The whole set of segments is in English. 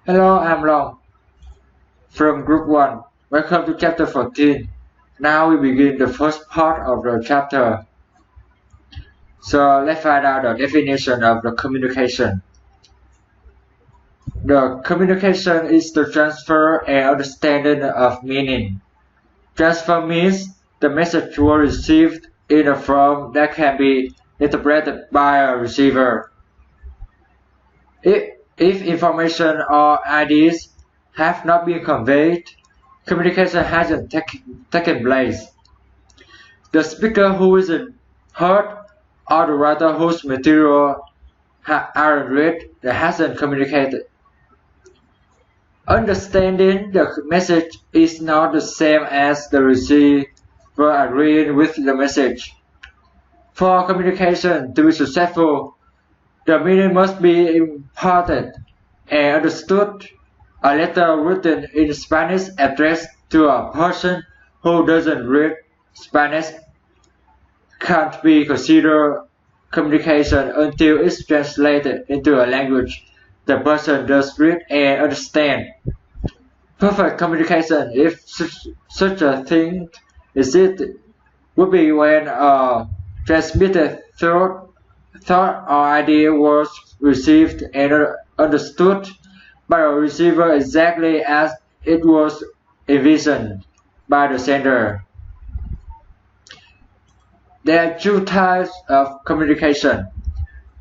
Hello, I'm Long from Group 1. Welcome to Chapter 14. Now we begin the first part of the chapter. So let's find out the definition of the communication. The communication is the transfer and understanding of meaning. Transfer means the message was received in a form that can be interpreted by a receiver. If information or ideas have not been conveyed, communication hasn't taken place. The speaker who isn't heard or the writer whose material aren't read that hasn't communicated. Understanding the message is not the same as the receiver agreeing with the message. For communication to be successful, the meaning must be imparted and understood. A letter written in Spanish addressed to a person who doesn't read Spanish can't be considered communication until it's translated into a language the person does read and understand. Perfect communication, if such a thing existed, would be when a transmitted thought or idea was received and understood by a receiver exactly as it was envisioned by the sender. There are two types of communication.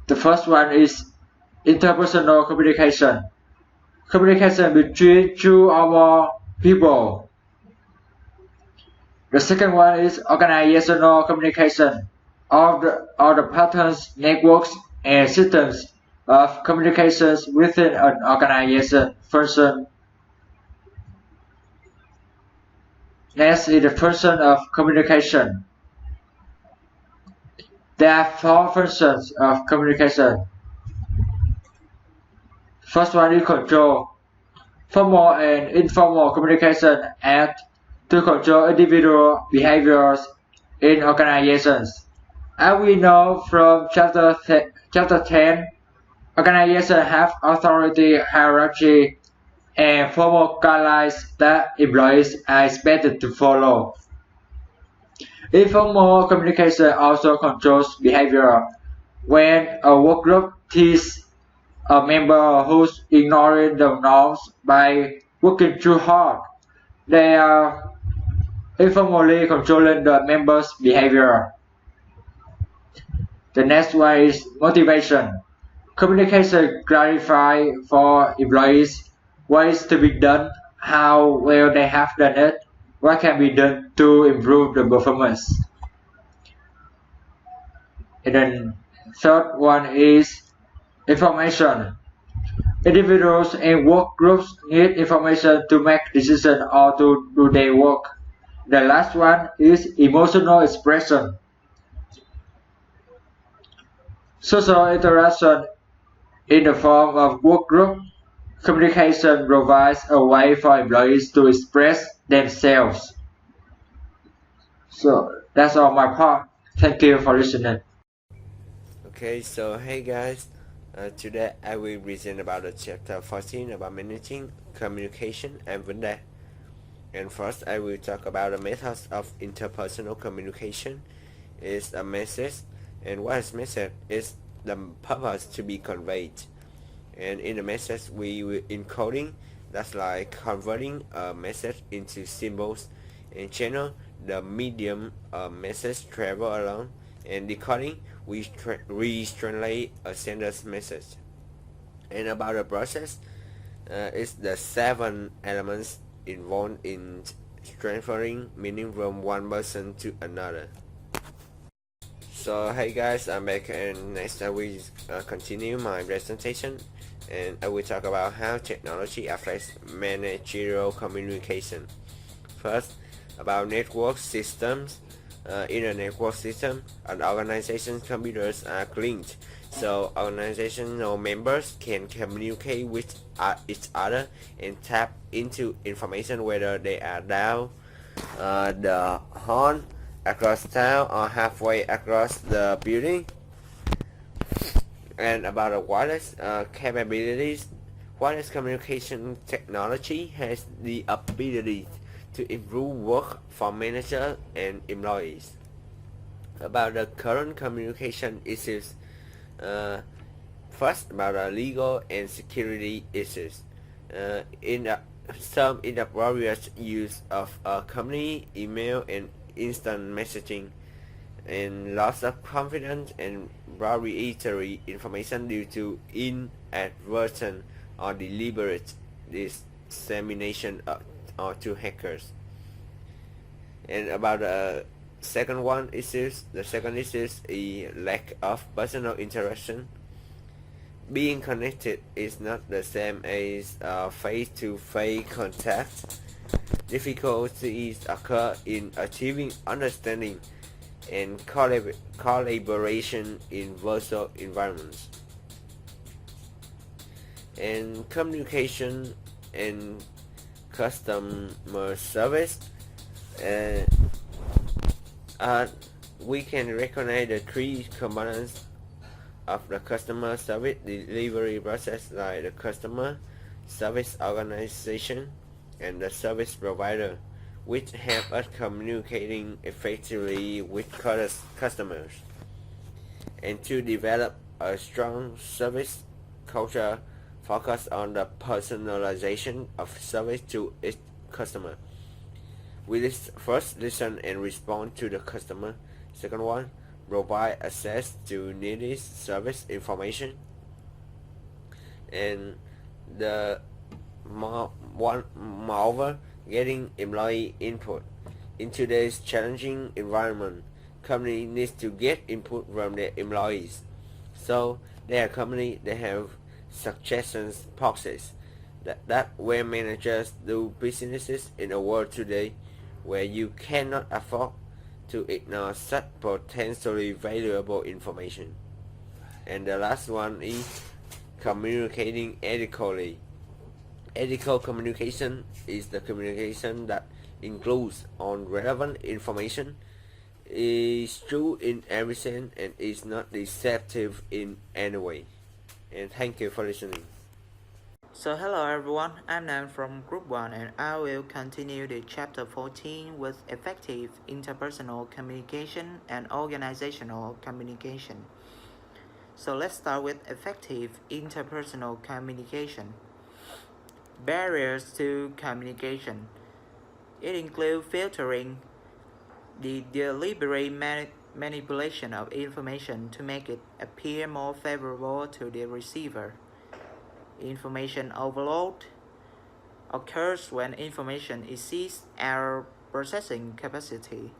The first one is interpersonal communication. Communication between two or more people. The second one is organizational communication. All the patterns, networks, and systems of communications within an organization function. Next is the function of communication. There are four functions of communication. First one is control. Formal and informal communication act to control individual behaviors in organizations. As we know from chapter 10, organizations have authority, hierarchy, and formal guidelines that employees are expected to follow. Informal communication also controls behavior. When a workgroup teases a member who's ignoring the norms by working too hard, they are informally controlling the member's behavior. The next one is motivation. Communication clarifies for employees what is to be done, how well they have done it, what can be done to improve the performance. And then third one is information. Individuals and work groups need information to make decisions or to do their work. The last one is emotional expression. Social interaction in the form of work group communication provides a way for employees to express themselves. So that's all my part. Thank you for listening. Okay, so hey guys, today I will present about the chapter 14 about managing communication and vấn. And first I will talk about the methods of interpersonal communication. Is a message, and what is message is the purpose to be conveyed. And in the message we will encoding, that's like converting a message into symbols, and channel the medium a message travel along, and decoding we translate a sender's message. And about the process, it's the 7 elements involved in transferring meaning from one person to another. So hey guys, I'm back, and next I will continue my presentation, and I will talk about how technology affects managerial communication. First, about network systems. In a network system, an organization's computers are linked, so organizational members can communicate with each other and tap into information whether they are down the hall, across town, or halfway across the building. And about the wireless capabilities, Wireless communication technology has the ability to improve work for managers and employees. About the current communication issues, first about the legal and security issues. Some inappropriate use of company email and instant messaging, and loss of confidence and proprietary information due to inadvertent or deliberate dissemination to hackers. And about the second issue is a lack of personal interaction. Being connected is not the same as face-to-face contact. Difficulties occur in achieving understanding and collaboration in virtual environments. And communication and customer service, we can recognize the three components of the customer service delivery process, like the customer service organization and the service provider, which help us communicating effectively with customers. And to develop a strong service culture focused on the personalization of service to each customer. We first listen and respond to the customer. Second one, provide access to needed service information. And moreover, getting employee input. In today's challenging environment, company needs to get input from their employees. So their company, they have suggestions process that where managers do businesses in a world today where you cannot afford to ignore such potentially valuable information. And the last one is communicating ethically. Ethical communication is the communication that includes on relevant information, is true in every sense, and is not deceptive in any way. And thank you for listening. So hello everyone, I'm Nam from Group 1 and I will continue the chapter 14 with effective interpersonal communication and organizational communication. So let's start with effective interpersonal communication. Barriers to communication. It includes filtering, the deliberate manipulation of information to make it appear more favorable to the receiver. Information overload occurs when information exceeds our processing capacity.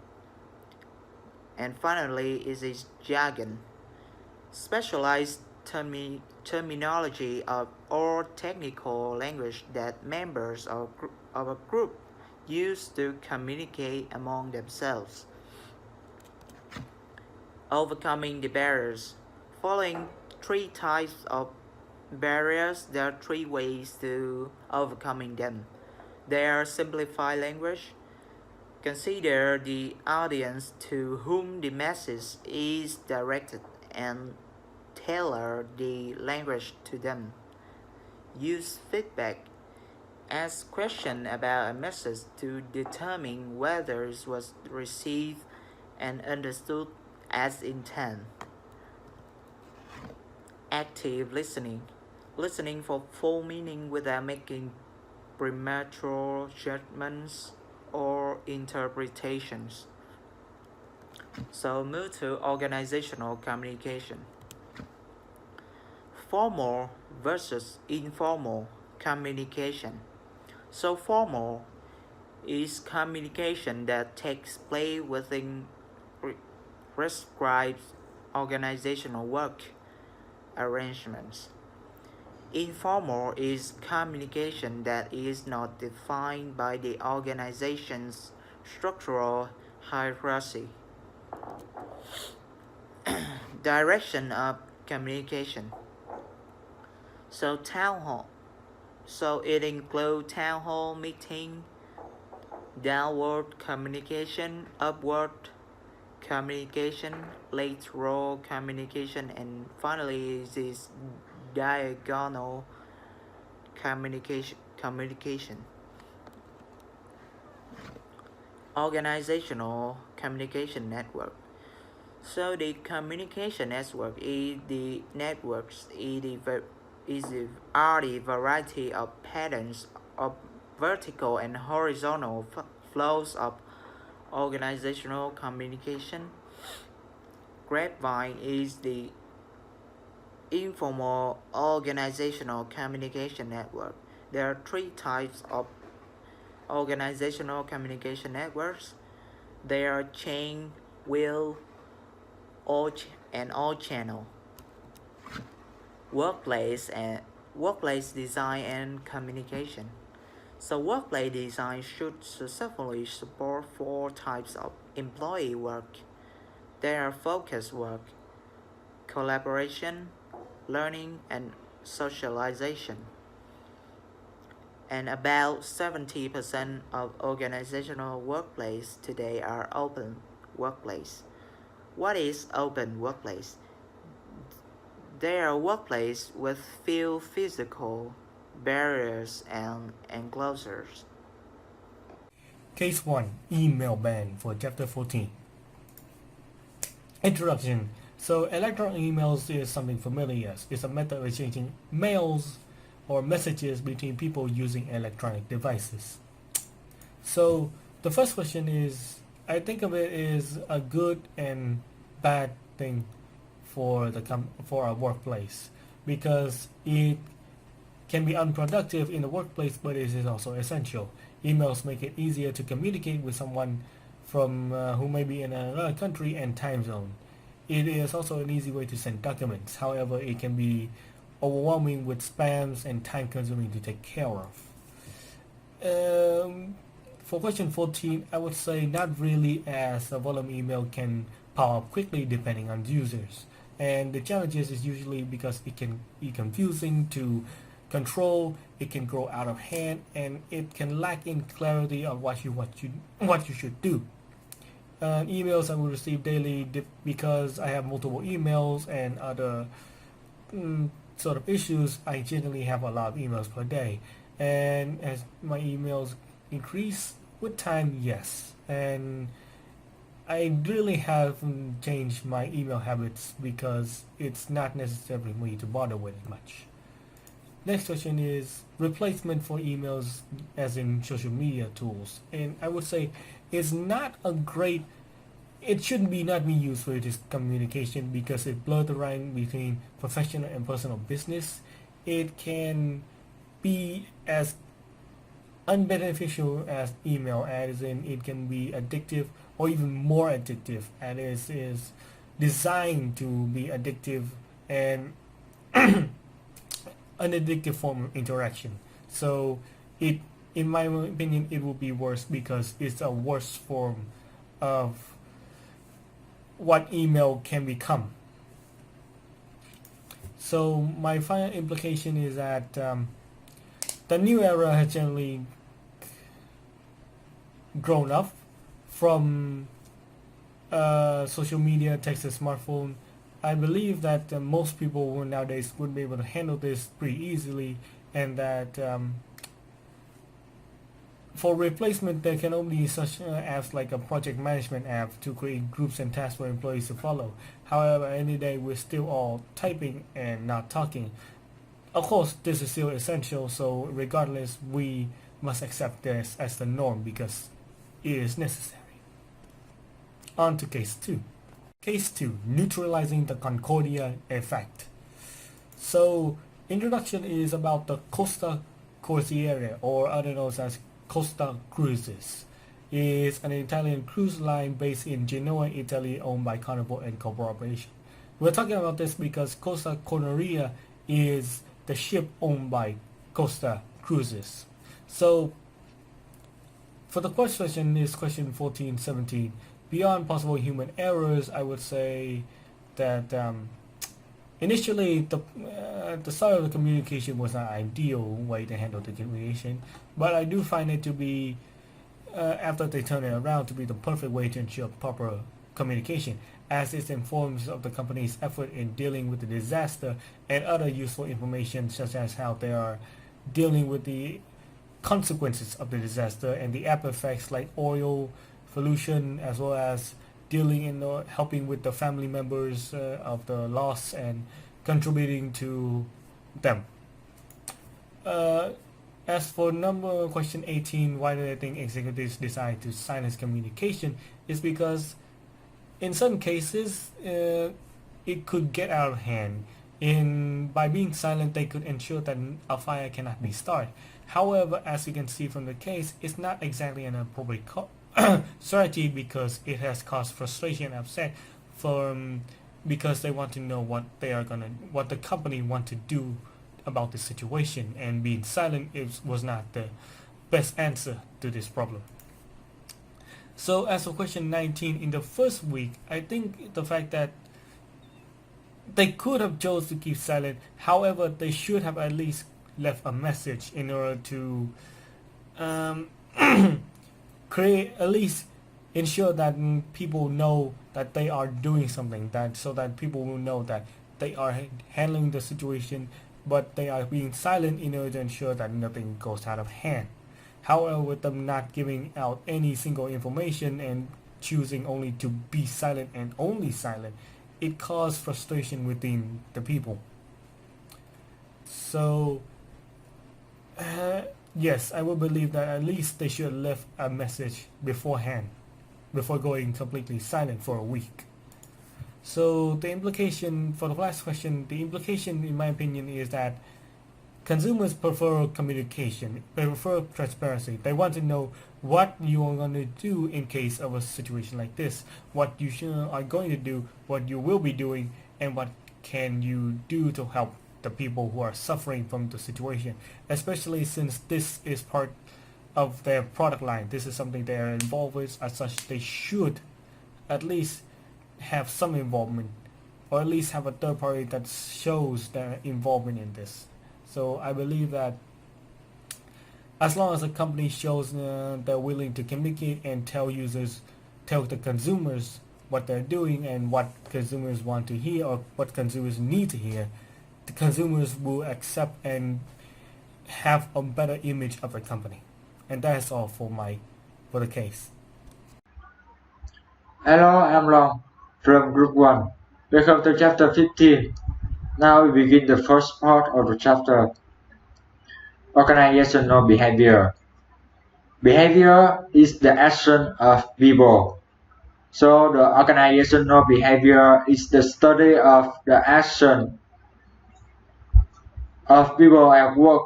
And finally is jargon, specialized terminology or technical language that members of a group use to communicate among themselves. Overcoming the barriers. Following three types of barriers, there are three ways to overcoming them. They are simplified language. Consider the audience to whom the message is directed and tailor the language to them. Use feedback. Ask questions about a message to determine whether it was received and understood as intended. Active listening. Listening for full meaning without making premature judgments or interpretations. So move to organizational communication. Formal versus informal communication. So formal is communication that takes place within prescribed organizational work arrangements. Informal is communication that is not defined by the organization's structural hierarchy. Direction of communication. So town hall. So it includes town hall meeting, downward communication, upward communication, lateral communication, and finally this diagonal communication. Organizational communication network. So the communication network is the networks are the variety of patterns of vertical and horizontal flows of organizational communication. Grapevine is the informal organizational communication network. There are three types of organizational communication networks. They are chain, wheel, and all channel. Workplace design and communication. So workplace design should successfully support four types of employee work. They are focus work, collaboration, learning, and socialization. And about 70% of organizational workplace today are open workplace. What is open workplace? They are workplace with few physical barriers and enclosures. Case 1. Email ban for Chapter 14. Introduction. So electronic emails is something familiar. It's a method of exchanging mails or messages between people using electronic devices. So the first question is, I think of it as a good and bad thing for our workplace, because it can be unproductive in the workplace, but it is also essential. Emails make it easier to communicate with someone from who may be in another country and time zone. It is also an easy way to send documents. However, it can be overwhelming with spams and time-consuming to take care of. For question 14, I would say not really, as a volume email can power up quickly depending on users. And the challenges is usually because it can be confusing to control, it can grow out of hand, and it can lack in clarity of what you should do. Emails I will receive daily because I have multiple emails and other sort of issues. I generally have a lot of emails per day, and as my emails increase with time, yes, and I really haven't changed my email habits because it's not necessary for me to bother with it much. Next question is replacement for emails as in social media tools, and I would say it's not a great, it shouldn't be not be used for this communication because it blurs the line between professional and personal business. It can be as unbeneficial as email, as in it can be addictive or even more addictive, and it is designed to be addictive and an addictive form of interaction. So it, in my opinion, it will be worse because it's a worse form of what email can become. So my final implication is that the new era has generally grown up from social media, text, and smartphone. I believe that most people nowadays would be able to handle this pretty easily, and that for replacement there can only be such apps like a project management app to create groups and tasks for employees to follow. However, any day we're still all typing and not talking. Of course, this is still essential, so regardless, we must accept this as the norm because it is necessary. On to case 2. Case 2. Neutralizing the Concordia effect. So, introduction is about the Costa Corsiere, or otherwise known as Costa Cruises. Is an Italian cruise line based in Genoa, Italy, owned by Carnival and Corporation. We're talking about this because Costa Corsiere is the ship owned by Costa Cruises. So, for the first question is question 14-17. Beyond possible human errors, I would say that initially the start of the communication was not ideal way to handle the communication, but I do find it to be, after they turn it around, to be the perfect way to ensure proper communication, as it informs of the company's effort in dealing with the disaster and other useful information such as how they are dealing with the consequences of the disaster and the after effects like oil pollution, as well as dealing in helping with the family members of the loss and contributing to them. As for question 18, why do I think executives decide to silence communication? Is because in some cases it could get out of hand. By being silent, they could ensure that a fire cannot be started. However, as you can see from the case, it's not exactly an appropriate strategy because it has caused frustration and upset because they want to know what the company want to do about the situation, and being silent was not the best answer to this problem. So as for question 19, in the first week, I think the fact that they could have chose to keep silent. However, they should have at least left a message in order to create, at least ensure that people know that they are doing something, so that people will know that they are handling the situation, but they are being silent in order to ensure that nothing goes out of hand. However, with them not giving out any single information and choosing only to be silent and only silent, it caused frustration within the people. So yes, I would believe that at least they should have left a message beforehand before going completely silent for a week. So the implication for the last question, the implication in my opinion is that consumers prefer communication, they prefer transparency. They want to know what you are going to do in case of a situation like this, what you are going to do, what you will be doing, and what can you do to help the people who are suffering from the situation, especially since this is part of their product line. This is something they are involved with. As such, they should at least have some involvement, or at least have a third party that shows their involvement in this. So I believe that as long as the company shows they're willing to communicate and tell the consumers what they're doing and what consumers want to hear or what consumers need to hear, the consumers will accept and have a better image of the company. And that's all for the case. Hello, I'm Long from Group 1. Welcome to Chapter 15. Now we begin the first part of the chapter, Organizational Behavior. Behavior is the action of people. So the organizational behavior is the study of the action of people at work.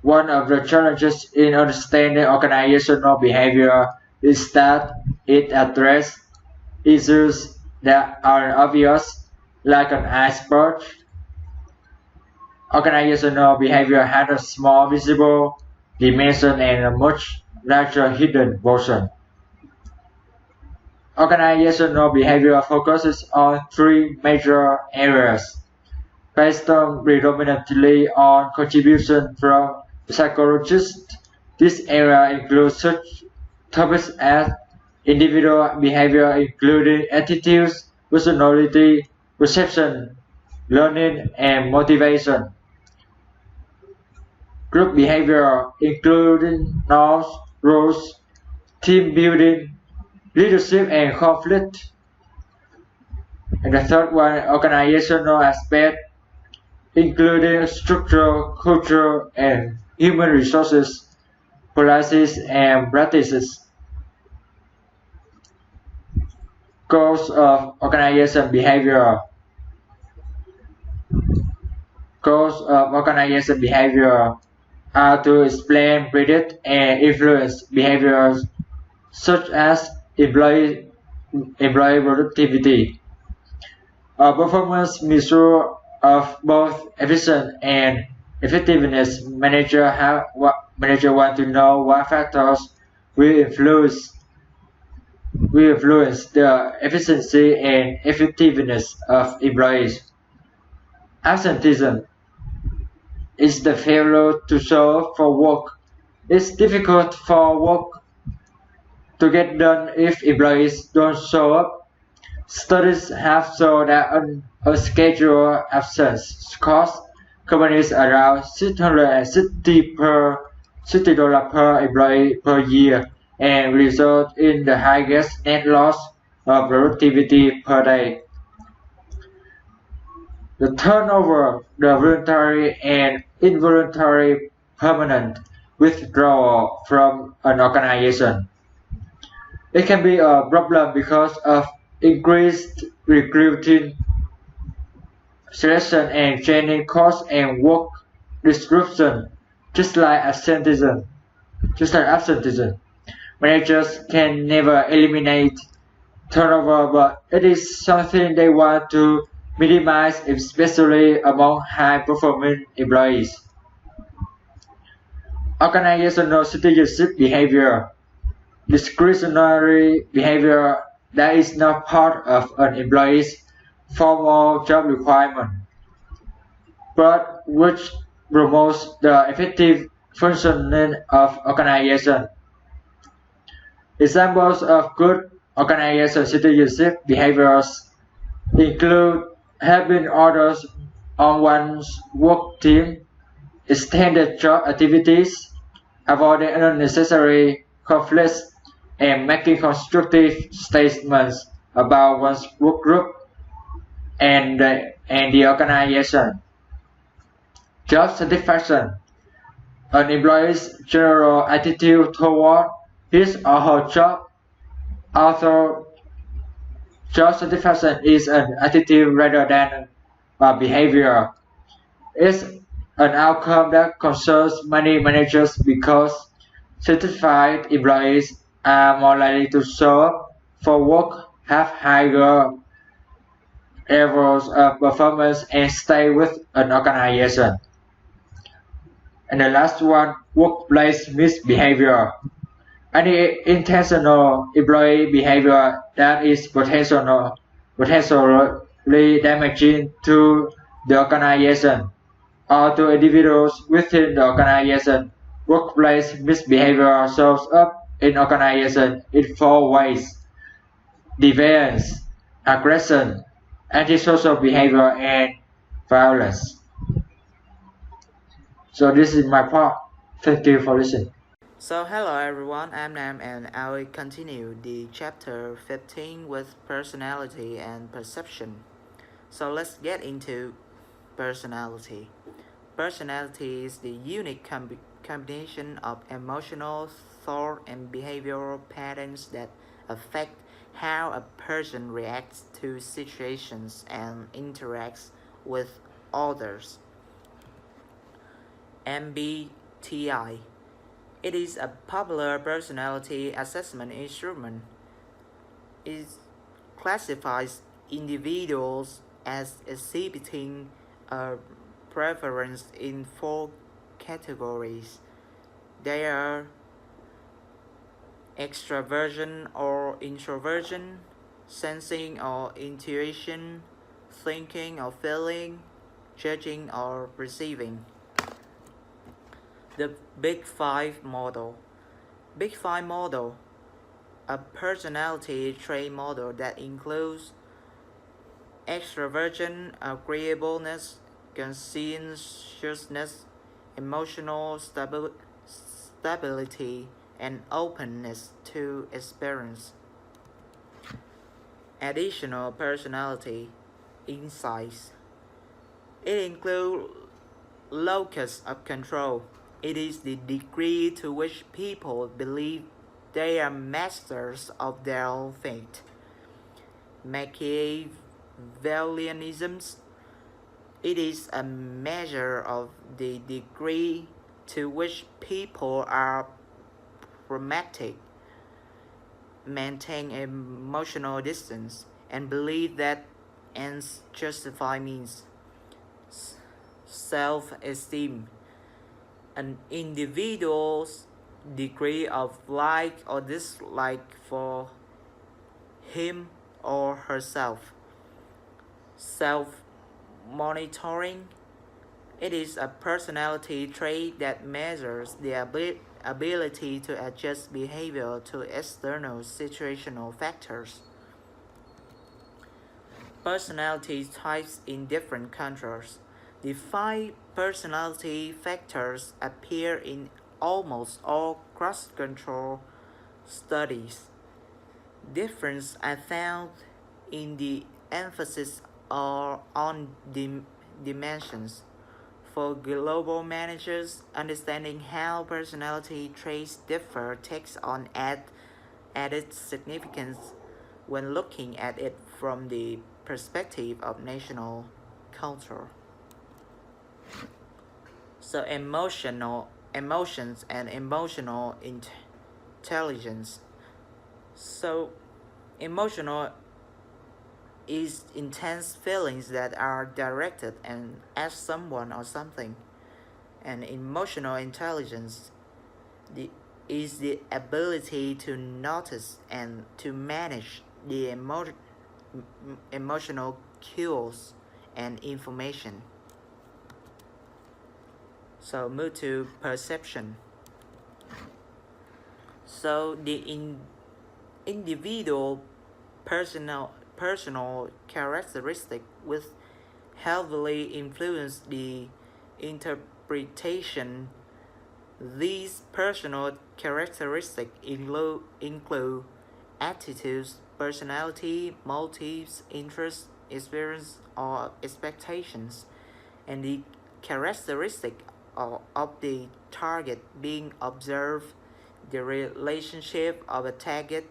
One of the challenges in understanding organizational behavior is that it addresses issues that are obvious, like an iceberg. Organizational behavior has a small visible dimension and a much larger hidden portion. Organizational behavior focuses on three major areas, based predominantly on contribution from psychologists. This area includes such topics as individual behavior, including attitudes, personality, perception, learning, and motivation. Group behavior, including norms, rules, team building, leadership, and conflict. And the third one, organizational aspect, including structure, culture, and human resources, policies, and practices. Goals of organization behavior. Goals of organization behavior are to explain, predict, and influence behaviors such as employee productivity. A performance measure of both efficiency and effectiveness. Manager want to know what factors will influence the efficiency and effectiveness of employees. Absenteeism is the failure to show up for work. It's difficult for work to get done if employees don't show up. Studies have shown that unscheduled absence causes companies around $60 per employee per year and result in the highest net loss of productivity per day. The turnover, the voluntary and involuntary permanent withdrawal from an organization. It can be a problem because of increased recruiting, selection and training costs and work disruption, just like absenteeism. Managers can never eliminate turnover, but it is something they want to minimize, especially among high-performing employees. Organizational citizenship behavior. Discretionary behavior that is not part of an employee's formal job requirement, but which promotes the effective functioning of organization. Examples of good organization citizenship behaviors include having orders on one's work team, extended job activities, avoiding unnecessary conflicts, and making constructive statements about one's work group and the organization. Job satisfaction. An employee's general attitude toward his or her job. Although job satisfaction is an attitude rather than a behavior, it's an outcome that concerns many managers because satisfied employees are more likely to show up for work, have higher levels of performance, and stay with an organization. And the last one, workplace misbehavior. Any intentional employee behavior that is potentially damaging to the organization or to individuals within the organization. Workplace misbehavior shows up in organization in 4 ways: deviance, aggression, antisocial behavior, and violence. So this is my part. Thank you for listening. So hello everyone, I'm Nam and I will continue the chapter 15 with personality and perception. So let's get into personality. Personality is the unique combination of emotional, thought and behavioral patterns that affect how a person reacts to situations and interacts with others. MBTI. It is a popular personality assessment instrument. It classifies individuals as exhibiting a preference in 4 categories. They are extraversion or introversion, sensing or intuition, thinking or feeling, judging or receiving. The Big Five model. Big Five model, a personality trait model that includes extraversion, agreeableness, conscientiousness, emotional stability, and openness to experience. Additional personality insights. It includes locus of control. It is the degree to which people believe they are masters of their own fate. Machiavellianism. It is a measure of the degree to which people are pragmatic, maintain emotional distance, and believe that ends justify means. Self-esteem. An individual's degree of like or dislike for him or herself. Self-monitoring. It is a personality trait that measures the ability to adjust behavior to external situational factors. Personality types in different cultures. The 5 personality factors appear in almost all cross-control studies. Differences are found in the emphasis on dimensions. For global managers, understanding how personality traits differ takes on added significance when looking at it from the perspective of national culture. So emotions and emotional intelligence. So emotional is intense feelings that are directed and at someone or something. And emotional intelligence is the ability to notice and to manage the emotional cues and information. So move to perception. So the individual personal characteristic will heavily influence the interpretation. These personal characteristics include attitudes, personality, motives, interests, experience, or expectations, and the characteristic of the target being observed, the relationship of a target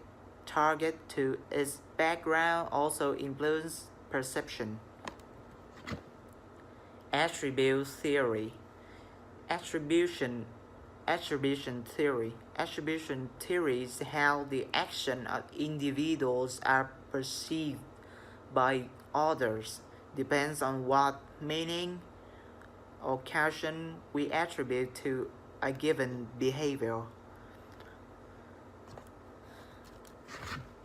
to its background also influence perception. Attribute theory. Attribution theory. Attribution theory is how the action of individuals are perceived by others. Depends on what meaning or caution we attribute to a given behavior.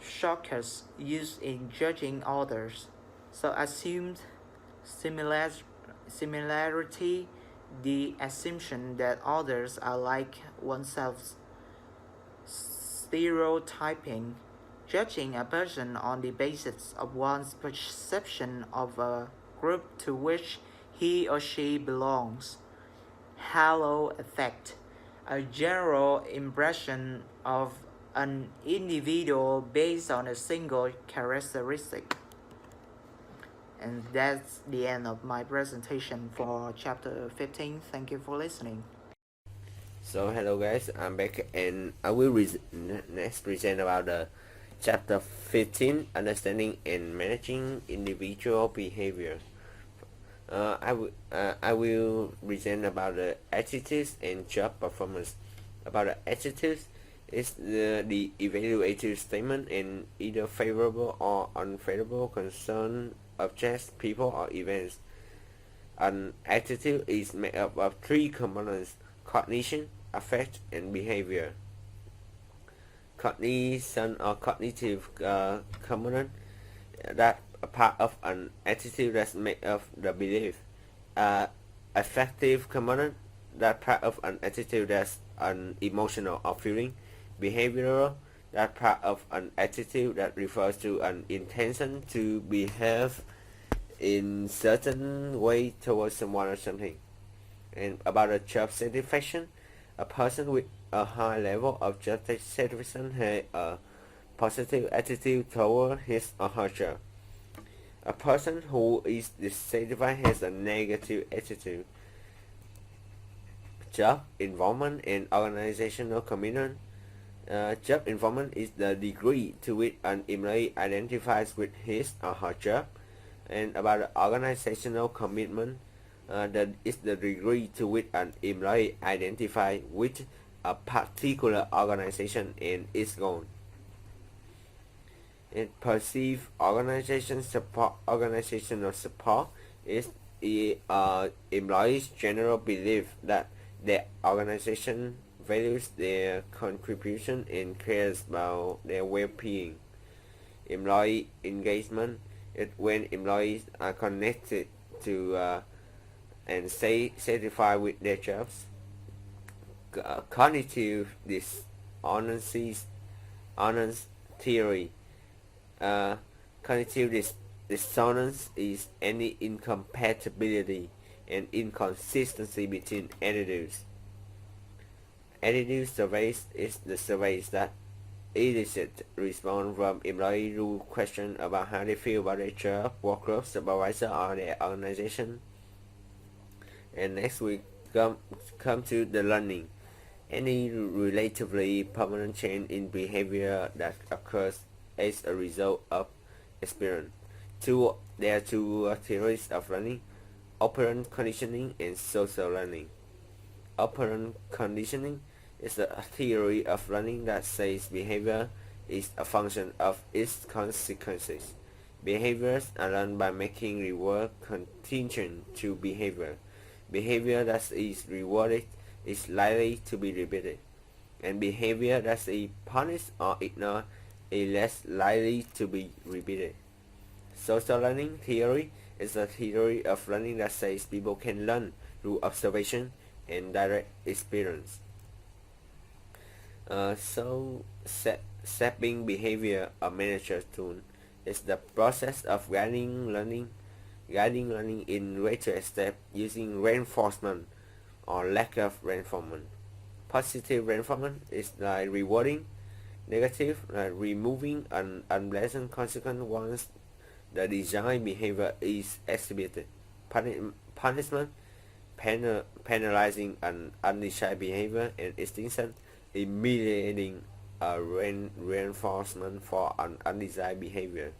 Shortcuts used in judging others. So assumed similarity, the assumption that others are like oneself. Stereotyping, judging a person on the basis of one's perception of a group to which he or she belongs. Halo effect, a general impression of an individual based on a single characteristic. And that's the end of my presentation for chapter 15. Thank you for listening. So hello guys, I'm back and I will next present about the chapter 15, understanding and managing individual behavior. I will present about the attitudes and job performance. About the attitudes, is the evaluative statement in either favorable or unfavorable concern objects, people, or events. An attitude is made up of 3 components: cognition, affect, and behavior. Cognition or cognitive component, that a part of an attitude that's made of the belief. Affective component, that part of an attitude that's an emotional or feeling. Behavioral, that part of an attitude that refers to an intention to behave in certain way towards someone or something. And about a job satisfaction, a person with a high level of job satisfaction has a positive attitude toward his or her job. A person who is dissatisfied has a negative attitude. Job involvement and organizational commitment. Job involvement is the degree to which an employee identifies with his or her job. And about the organizational commitment, that is the degree to which an employee identifies with a particular organization and its goal. And perceived organizational support is the employees' general belief that their organization values their contribution and cares about their well-being. Employee engagement is when employees are connected to and satisfied with their jobs. Cognitive dissonance theory. Cognitive dissonance is any incompatibility and inconsistency between attitudes. Attitude surveys is the surveys that elicit response from employees who question about how they feel about their job, work group, supervisor, or their organization. And next we come to the learning. Any relatively permanent change in behavior that occurs as a result of experience. There are two theories of learning: operant conditioning and social learning. Operant conditioning is a theory of learning that says behavior is a function of its consequences. Behaviors are learned by making reward contingent to behavior. Behavior that is rewarded is likely to be repeated, and behavior that is punished or ignored is less likely to be repeated. Social learning theory is a theory of learning that says people can learn through observation and direct experience. Shaping behavior, a manager tool, is the process of guiding learning in greater step using reinforcement or lack of reinforcement. Positive reinforcement is like rewarding, negative like removing an unpleasant consequence once the desired behavior is exhibited. Punishment, penalizing an undesired behavior, and extinction, immediating a reinforcement for an undesired behavior.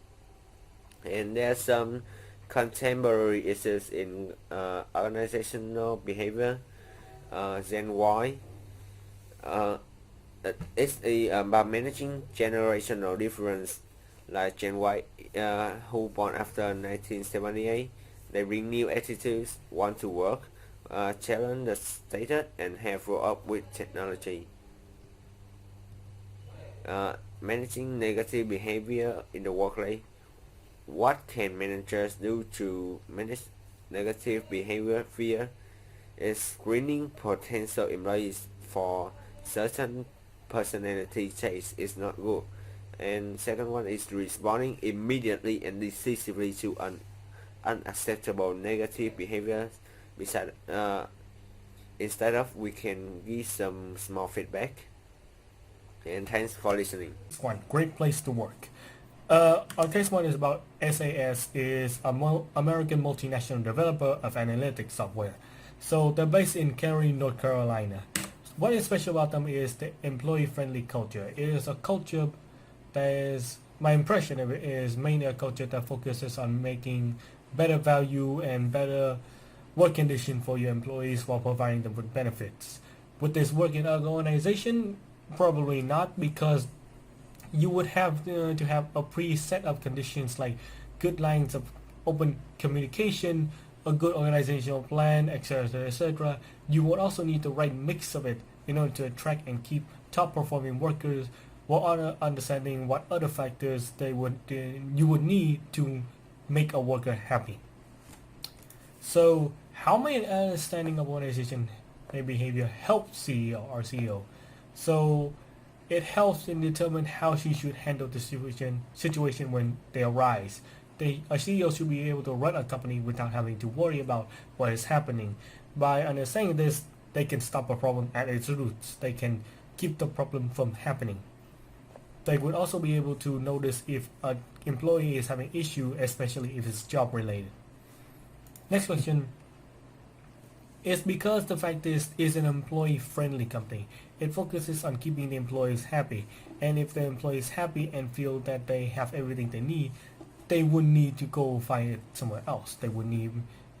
And there are some contemporary issues in organizational behavior. Gen Y it's about managing generational difference. Like Gen Y, who born after 1978, they bring new attitudes, want to work, challenge the status, and have grown up with technology. Managing negative behavior in the workplace. What can managers do to manage negative behavior? Fear is screening potential employees for certain personality traits is not good. And second one is responding immediately and decisively to unacceptable negative behaviors. Besides, instead of, we can give some small feedback. And thanks for listening. One great place to work. Our case one is about SAS is a American multinational developer of analytics software. So they're based in Cary, North Carolina. What is special about them is the employee-friendly culture. It is a culture that is, my impression of it is mainly a culture that focuses on making better value and better work condition for your employees while providing them with benefits. Would this work in other organization? Probably not, because you would have to have a preset of conditions like good lines of open communication, a good organizational plan, etc., etc. You would also need the right mix of it in order to attract and keep top performing workers, while understanding what other factors you would need to make a worker happy. So how may an understanding of organization and behavior help CEO? So it helps in determine how she should handle the situation when they arise. A CEO should be able to run a company without having to worry about what is happening. By understanding this, they can stop a problem at its roots. They can keep the problem from happening. They would also be able to notice if an employee is having issue, especially if it's job related. Next question. It's because the fact is an employee-friendly company. It focuses on keeping the employees happy, and if the employees happy and feel that they have everything they need, they wouldn't need to go find it somewhere else. They wouldn't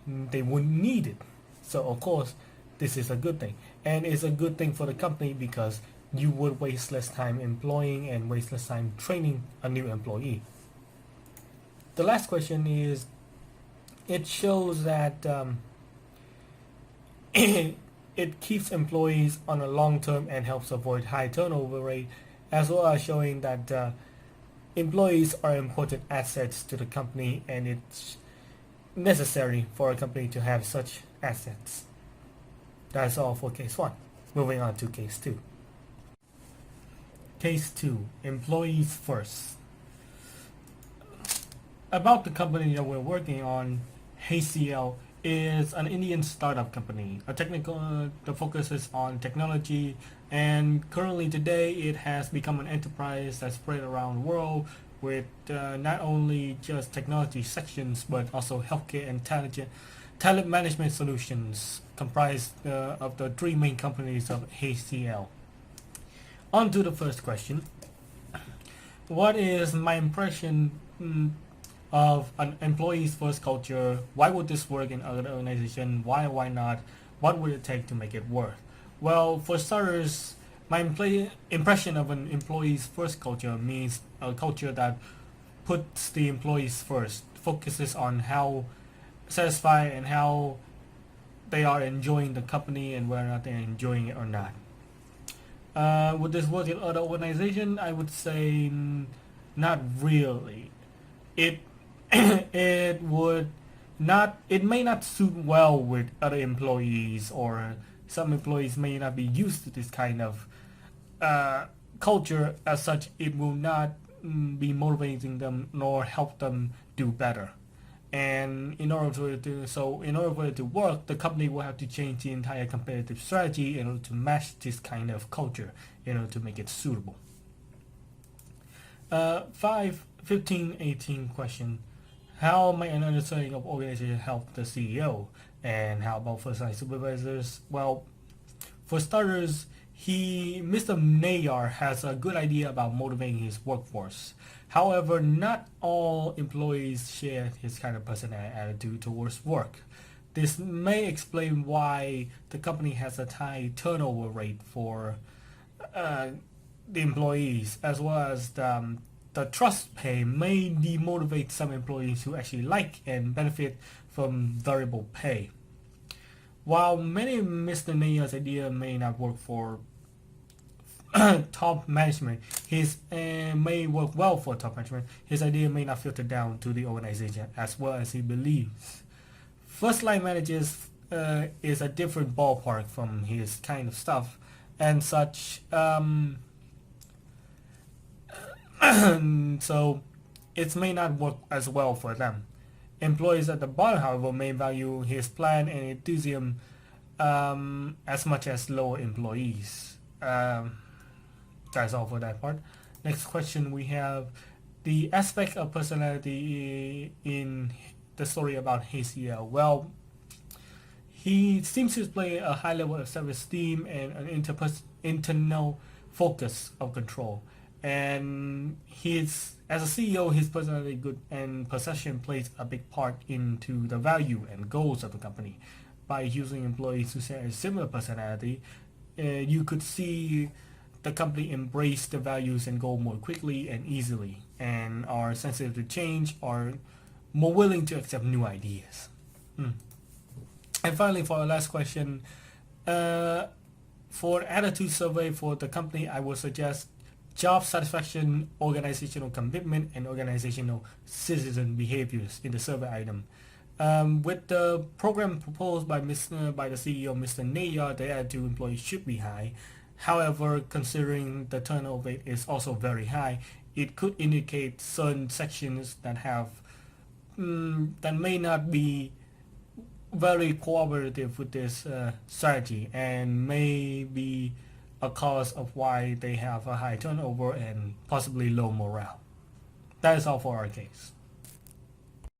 need it. So of course, this is a good thing, and it's a good thing for the company because you would waste less time employing and waste less time training a new employee. The last question is, it shows that it keeps employees on a long term and helps avoid high turnover rate, as well as showing that employees are important assets to the company, and it's necessary for a company to have such assets. That's all for case 1. Moving on to case 2. Case 2. Employees first. About the company that we're working on, HCL is an Indian startup company. The focus is on technology, and currently today it has become an enterprise that's spread around the world with not only just technology sections but also healthcare and talent management solutions, comprised of the three main companies of HCL. On to the first question. What is my impression of an employee's first culture? Why would this work in other organizations? Why not? What would it take to make it work? Well, for starters, my impression of an employee's first culture means a culture that puts the employees first, focuses on how satisfied and how they are enjoying the company and whether or not they're enjoying it or not. Would this work in other organizations? I would say not really. It it would not. It may not suit well with other employees, or some employees may not be used to this kind of culture. As such, it will not be motivating them nor help them do better. And in order for it to work, the company will have to change the entire competitive strategy in order to match this kind of culture, in order to make it suitable. 18 question. How might an understanding of organization help the CEO? And how about first-line supervisors? Well, for starters, Mr. Nayar has a good idea about motivating his workforce. However, not all employees share his kind of personality attitude towards work. This may explain why the company has a high turnover rate for the employees, as well as the trust pay may demotivate some employees who actually like and benefit from variable pay. While many Mr. Nayar's idea may not work for top management, his may work well for top management. His idea may not filter down to the organization as well as he believes. First line managers is a different ballpark from his kind of stuff, and such. So it may not work as well for them. Employees at the bottom, however, may value his plan and enthusiasm as much as lower employees. That's all for that part. Next question, we have the aspect of personality in the story about HCL. Well, he seems to display a high level of self-esteem and an internal focus of control. And as a CEO, his personality, good and possession plays a big part into the value and goals of the company. By using employees who share a similar personality, you could see the company embrace the values and goal more quickly and easily, and are sensitive to change, or more willing to accept new ideas. And finally, for our last question, for attitude survey for the company, I would suggest job satisfaction, organizational commitment, and organizational citizen behaviors in the survey item. With the program proposed by the CEO, Mr. Nayar, the attitude employees should be high. However, considering the turnover rate is also very high, it could indicate certain sections that have that may not be very cooperative with this strategy, and may be a cause of why they have a high turnover and possibly low morale. That is all for our case.